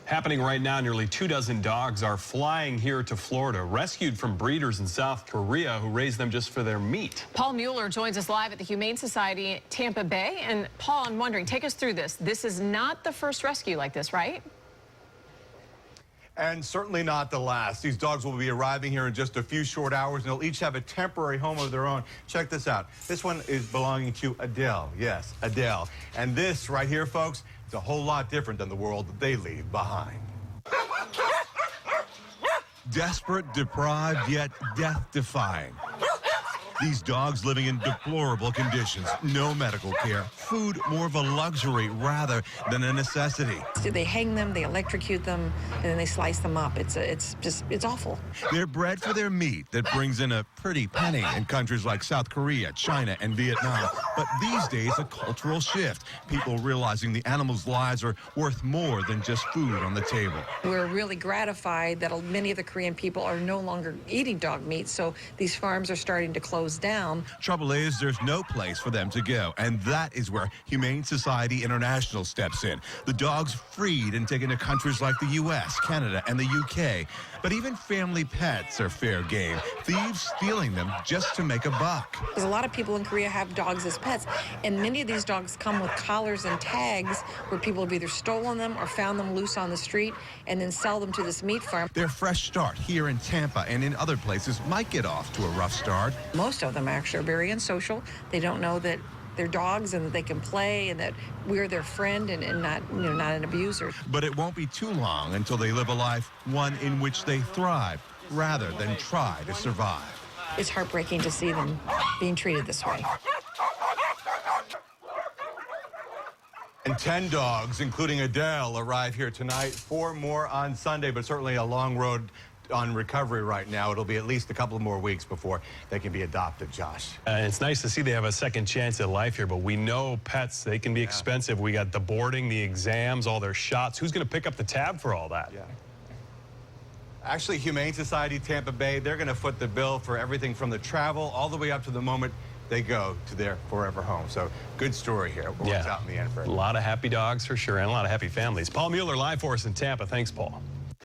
Happening right now, nearly 24 dogs are flying here to Florida, rescued from breeders in South Korea who raised them just for their meat. Paul Mueller joins us live at the Humane Society Tampa Bay. And Paul, I'm wondering, take us through this. This is not the first rescue like this, right? And certainly not the last. These dogs will be arriving here in just a few short hours, and they'll each have a temporary home of their own. Check this out. This one is belonging to Adele. Yes, Adele. And this right here, folks, is a whole lot different than the world that they leave behind. Desperate, deprived, yet death-defying. These dogs living in deplorable conditions, no medical care, food more of a luxury rather than a necessity. They hang them, they electrocute them, and then they slice them up. It's awful. They're bred for their meat that brings in a pretty penny in countries like South Korea, China, and Vietnam. But these days, a cultural shift. People realizing the animals' lives are worth more than just food on the table. We're really gratified that many of the Korean people are no longer eating dog meat, so these farms are starting to close down. Trouble is, there's no place for them to go, and that is where Humane Society International steps in. The dogs freed and taken to countries like the U.S., Canada, and the U.K. But even family pets are fair game, thieves stealing them just to make a buck. Because a lot of people in Korea have dogs as pets, and many of these dogs come with collars and tags where people have either stolen them or found them loose on the street and then sell them to this meat farm. Their fresh start here in Tampa and in other places might get off to a rough start. Most of them actually are very unsocial. They don't know that they're dogs and that they can play and that we're their friend and not, not an abuser. But it won't be too long until they live a life, one in which they thrive rather than try to survive. It's heartbreaking to see them being treated this way. And 10 dogs, including Adele, arrive here tonight. 4 more on Sunday, but certainly a long road on recovery right now. It'll be at least a couple more weeks before they can be adopted, Josh. It's nice to see they have a second chance at life here, but we know pets, they can be expensive. We got the boarding, the exams, all their shots. Who's going to pick up the tab for all that? Yeah. Actually, Humane Society Tampa Bay, they're going to foot the bill for everything from the travel all the way up to the moment they go to their forever home. So good story here. It works out in the end for a lot of happy dogs for sure, and a lot of happy families. Paul Mueller live for us in Tampa. Thanks, Paul.